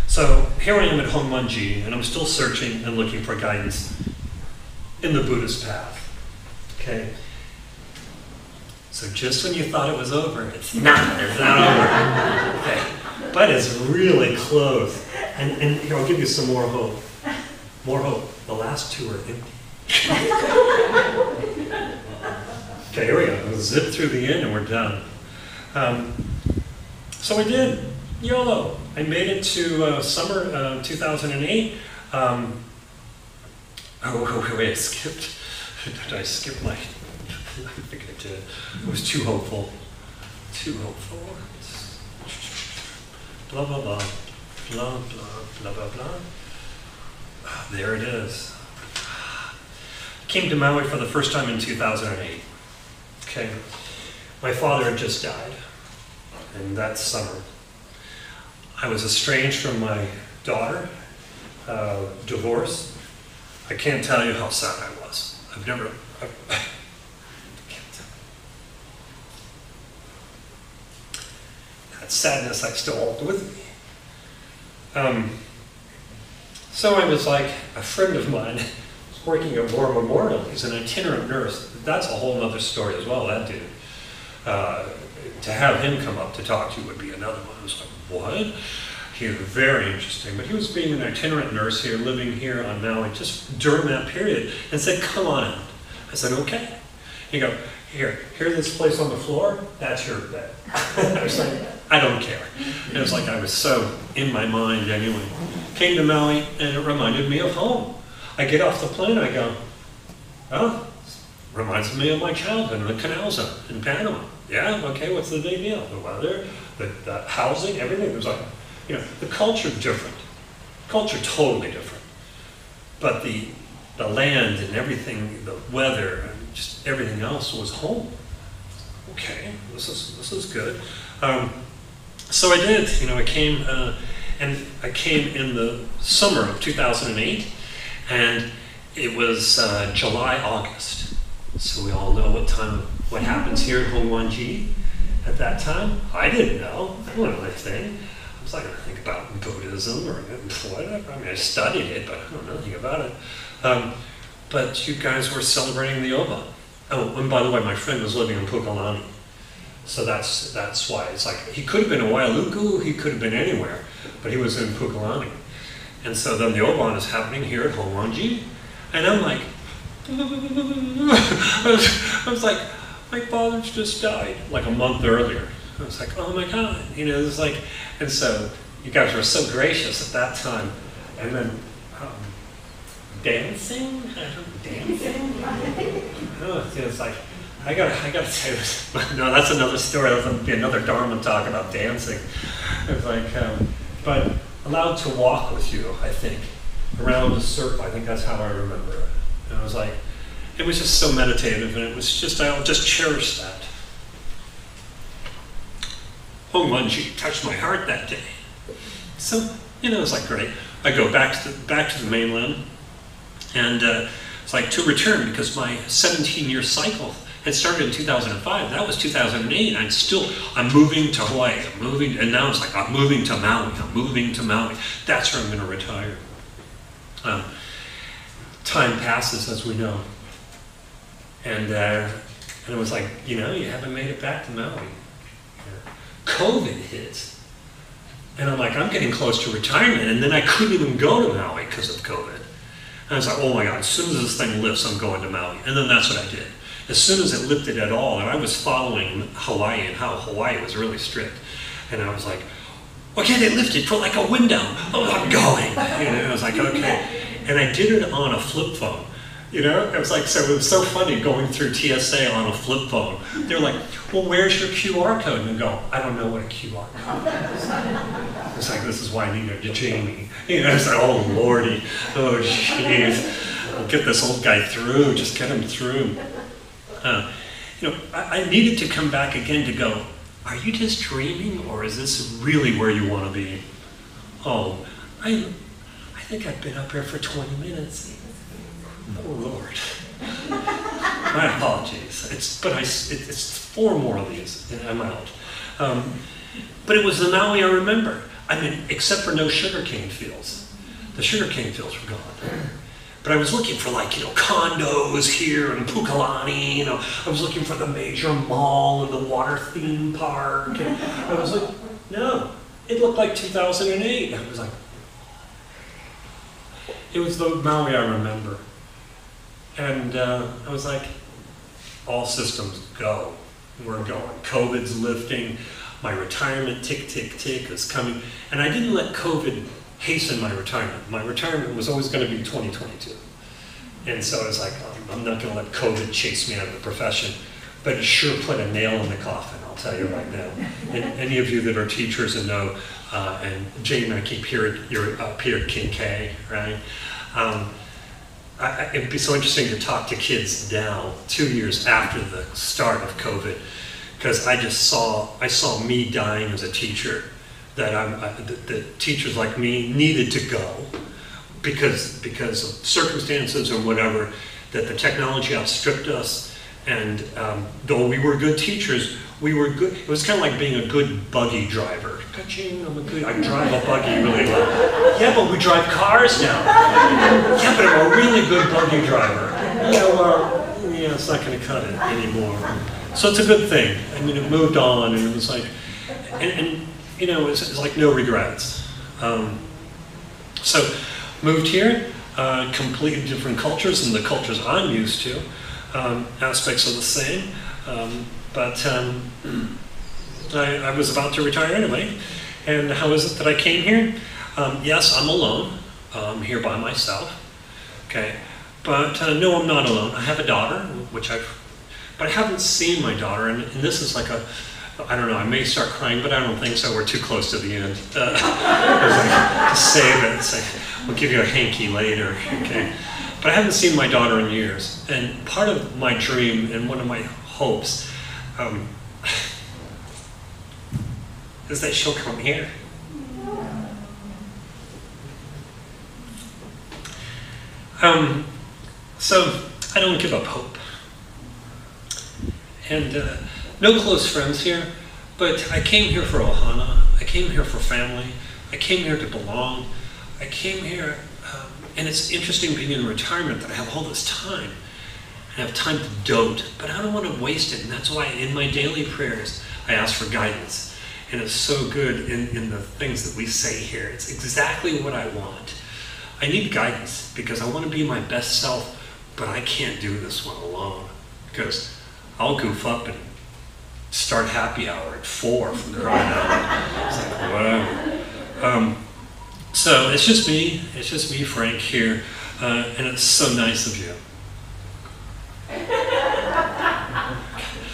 So here I am at Hongmanji, and I'm still searching and looking for guidance in the Buddhist path. Okay. So just when you thought it was over, it's not over. Okay. But it's really close. And here, I'll give you some more hope. More hope. The last two are empty. Okay, here we go. We'll zip through the end and we're done. So I did. YOLO. I made it to summer 2008. Oh, wait, I skipped. Did I skip my... I think I did. It was too hopeful. Too hopeful. Blah, blah, blah. Blah, blah, blah, blah, blah. There it is. Came to Maui for the first time in 2008. Okay. My father had just died. And that summer. I was estranged from my daughter. Divorced. I can't tell you how sad I was. I've never... That sadness I still hold with me. So I was like, a friend of mine was working at War Memorial. He's an itinerant nurse. That's a whole other story as well, that dude. To have him come up to talk to you would be another one. I was like, what? He was very interesting. But he was being an itinerant nurse here, living here on Maui just during that period, and said, come on out. I said, okay. He go, here's this place on the floor, that's your bed. I was like, I don't care. It was like I was so in my mind anyway. Came to Maui and it reminded me of home. I get off the plane, I go, oh, reminds me of my childhood in the canal zone in Panama. Yeah, okay, what's the big deal? The weather, the housing, everything. It was like, you know, the culture's different. Culture totally different. But the land and everything, the weather, and just everything else was home. Okay, this is good. So I did, you know, I came in the summer of 2008, and it was July, August. So we all know what happens here in Hongwanji at that time. I didn't know. I don't know anything. I was like, I don't think about Buddhism or whatever. I mean, I studied it, but I don't know anything about it. But you guys were celebrating the Oba. Oh, and by the way, my friend was living in Pukalani. So that's why. It's like, he could have been in Wailuku, he could have been anywhere, but he was in Pukalani. And so then the Oban is happening here at Hongwanji. And I'm like, I was like, my father's just died like a month earlier. I was like, oh my God, you know, it's like, and so you guys were so gracious at that time. And then dancing? Dancing? Oh, it's like, I gotta say this. No, that's another story. That'll be another Dharma talk about dancing. It's like, but allowed to walk with you, I think, around a circle. I think that's how I remember it. And I was like, it was just so meditative, and it was just, I'll just cherish that. Hongwanji touched my heart that day. So, you know, it's like, great. I go back to the mainland, and it's like to return, because my 17-year cycle had started in 2005. That was 2008. I'm moving to Hawaii. I'm moving, and now it's like, I'm moving to Maui. I'm moving to Maui. That's where I'm going to retire. Time passes, as we know. And it was like, you know, you haven't made it back to Maui. COVID hits. And I'm like, I'm getting close to retirement, and then I couldn't even go to Maui because of COVID. And I was like, oh my God, as soon as this thing lifts, I'm going to Maui. And then that's what I did. As soon as it lifted at all, and I was following Hawaii and how Hawaii was really strict. And I was like, okay, they lifted, put like a window. Oh, I'm going. You know, I was like, okay. And I did it on a flip phone. You know, it was like, so it was so funny going through TSA on a flip phone. They're like, well, where's your QR code? And I go, I don't know what a QR code is. It's like, this is why I need a Jamie. You know, it's like, oh, Lordy. Oh, jeez. I'll get this old guy through. Just get him through. You know, I needed to come back again to go, are you just dreaming, or is this really where you want to be? Oh, I think I've been up here for 20 minutes. Oh, Lord. My apologies. It's 4 more of these, and I'm out. But it was the Maui I remember. I mean, except for no sugarcane fields. The sugarcane fields were gone. But I was looking for like, condos here in Pukalani, I was looking for the major mall and the water theme park. And I was like, no, it looked like 2008. I was like, it was the Maui I remember. And I was like, all systems go. We're going. COVID's lifting. My retirement tick, tick, tick is coming. And I didn't let COVID hasten my retirement. My retirement was always going to be 2022. And so I was like, I'm not going to let COVID chase me out of the profession. But it sure put a nail in the coffin, I'll tell you right now. And any of you that are teachers and know, and Jane and I keep hearing you're Peter Kincaid, right? It'd be so interesting to talk to kids now, 2 years after the start of COVID, because I saw me dying as a teacher, that teachers like me needed to go because of circumstances or whatever, that the technology outstripped us, and though we were good teachers, we were good. It was kind of like being a good buggy driver. I drive a buggy really well. Yeah, but we drive cars now. Yeah, but I'm a really good buggy driver. Yeah, it's not going to cut it anymore. So it's a good thing. I mean, it moved on, and it was like, it's like no regrets. So moved here, completely different cultures than the cultures I'm used to. Aspects are the same, but I was about to retire anyway. And how is it that I came here? Yes, I'm alone. I'm here by myself. Okay, but no, I'm not alone. I have a daughter, but I haven't seen my daughter, and this is like I don't know, I may start crying, but I don't think so. We're too close to the end. Just save it. Say, we'll give you a hanky later, okay? But I haven't seen my daughter in years, and part of my dream and one of my hopes is that she'll come here. So I don't give up hope. And no close friends here, but I came here for Ohana. I came here for family. I came here to belong. I came here, and it's interesting being in retirement that I have all this time. I have time to dote, but I don't want to waste it, and that's why in my daily prayers I ask for guidance. And it's so good in the things that we say here. It's exactly what I want. I need guidance because I want to be my best self, but I can't do this one alone because I'll goof up and start happy hour at 4 from crying out loud. It's like, whatever. So it's just me, Frank, here, and it's so nice of you.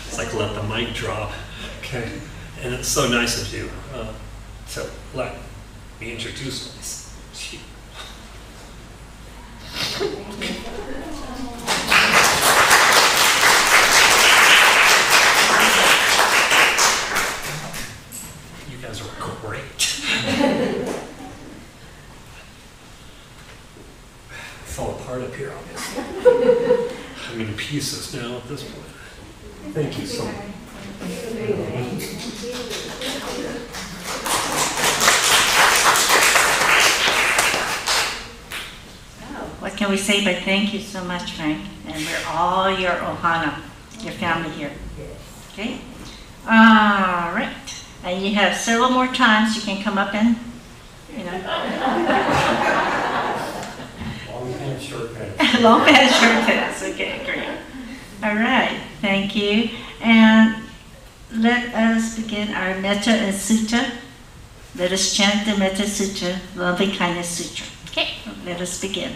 It's like let the mic drop, okay? And it's so nice of you. So let me introduce myself to you. You guys are great. I fell apart up here, obviously. I'm in pieces now at this point. Thank you so much. What can we say but thank you so much, Frank? And we're all your Ohana, your family here. Okay? All right. And you have several more times you can come up and, Long pants, short pants. long pants, short pants. Okay, great. All right. Thank you. And let us begin our Metta and Sutta. Let us chant the Metta Sutta, Loving Kindness Sutra. Okay, let us begin.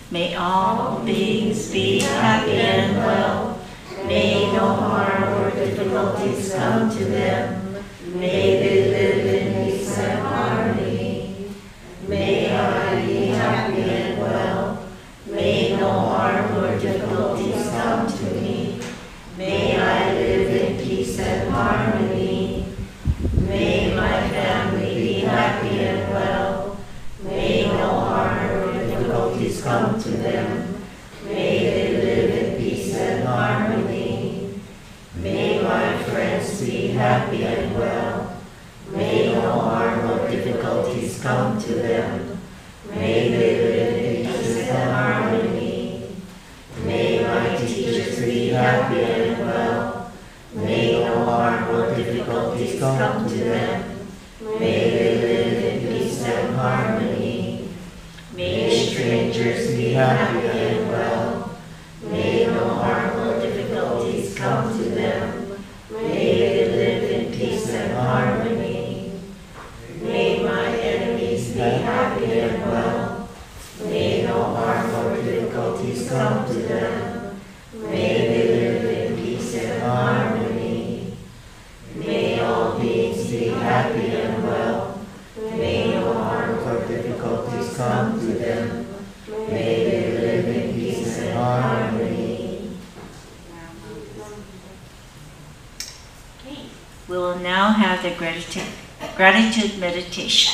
May all beings be happy and well. May no harm or difficulties come to them. May they live in peace and harmony. May I be happy and well. May no harm or difficulties come to me. May I live in peace and harmony. May my family be happy and well. May no harm or difficulties come to them. May they live in peace and harmony. May my friends be happy and well. May no harm or difficulties come to them. May they live in peace and harmony. happy and well. May no harm or difficulties come to them. May they live in peace and harmony. May strangers be happy and well. May no harm or difficulties come to them. May they live in peace and harmony. May my enemies be happy and well. May no harm or difficulties come to them. May they live in peace and harmony. May all beings be happy and well. May no harm or difficulties come to them. May they live in peace and harmony. Okay. We will now have the gratitude meditation.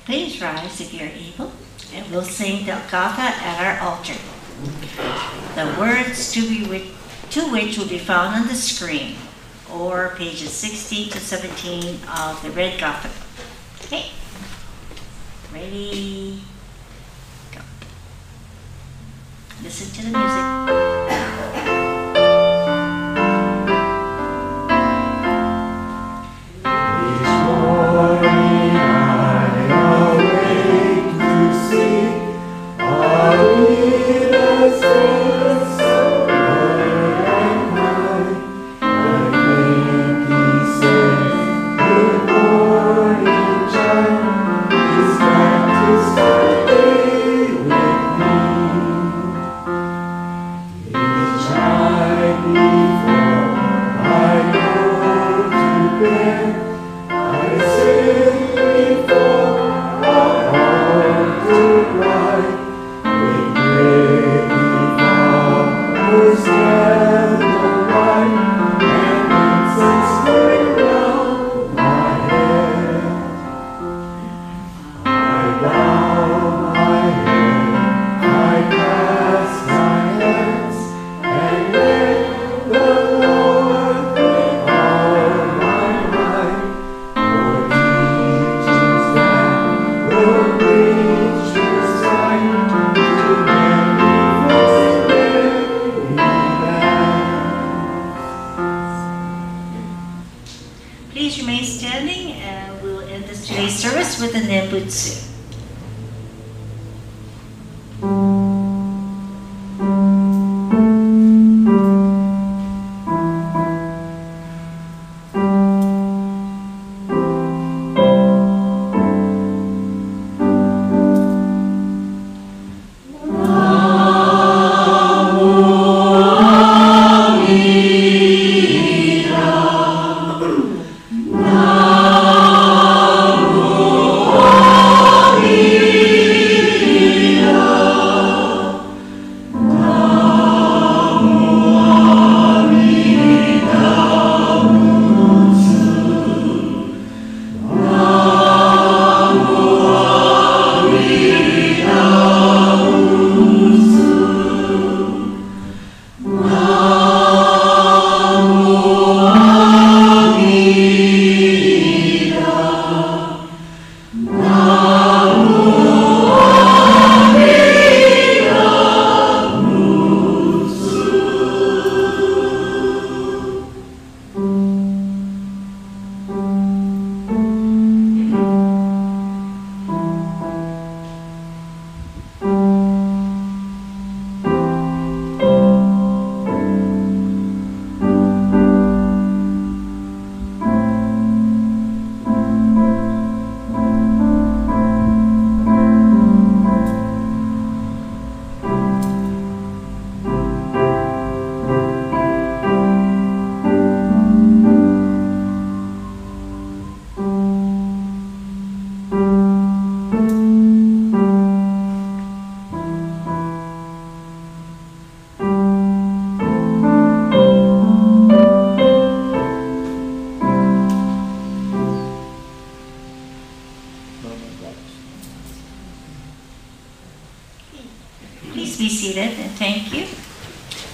Please rise if you're able, and we'll sing the Gatha at our altar. The words to which will be found on the screen, or pages 16 to 17 of the Red Gatha. Okay, ready, go. Listen to the music. Please remain standing, and we'll end today's service with a Nembutsu. Namo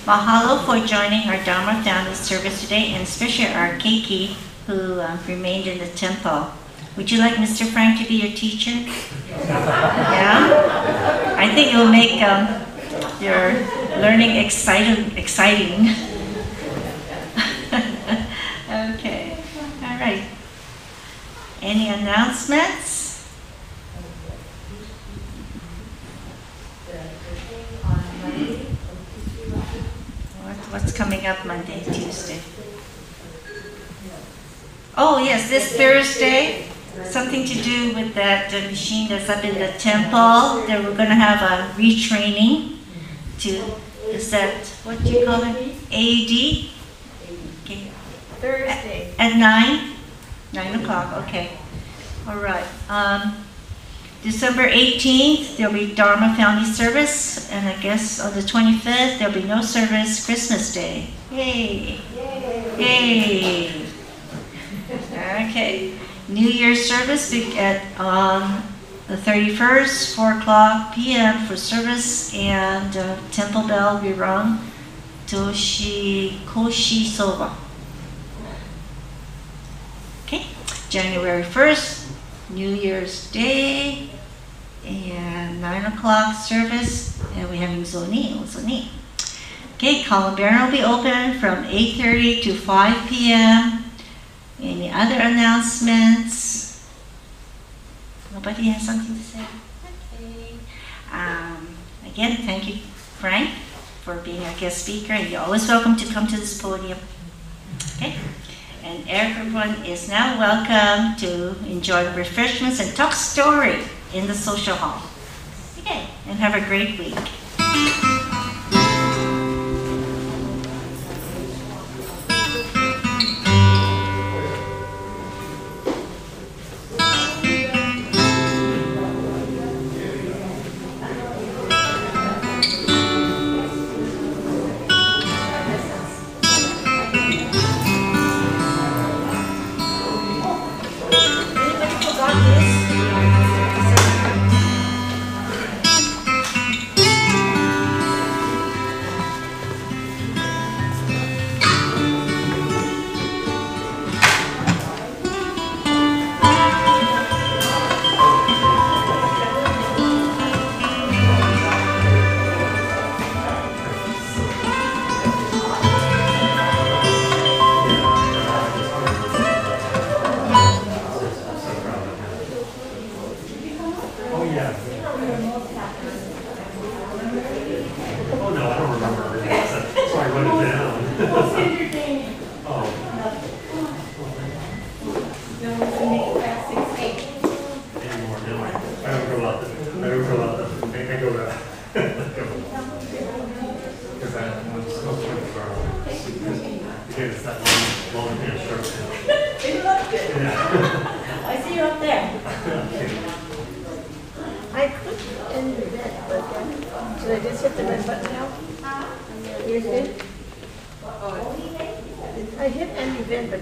Mahalo for joining our Dharma family service today, and especially our keiki who remained in the temple. Would you like Mr. Frank to be your teacher? Yeah? I think it will make your learning exciting. Okay, all right. Any announcements? What's coming up Monday, Tuesday? Oh yes, this Thursday, something to do with that machine that's up in the temple. That we're going to have a retraining to, is that, what do you call it? AED? Okay. Thursday. At 9 o'clock, okay. All right. December 18th, there'll be Dharma Family Service, and I guess on the 25th, there'll be no service Christmas Day. Yay! Yay! Okay. New Year's service at the 31st, 4 o'clock p.m. for service, and temple bell will be rung Koshi Soba. Okay. January 1st, New Year's Day, and 9 o'clock service, and we're having Zoni. Okay, Columbarium will be open from 8:30 to 5 p.m. Any other announcements? Nobody has something to say? Okay. Again, thank you, Frank, for being our guest speaker, and you're always welcome to come to this podium. Okay? And everyone is now welcome to enjoy refreshments and talk story in the social hall. Okay, and have a great week. I see you up there. I clicked in the bed, but should I just hit the red button now? Yours did? I hit end event, but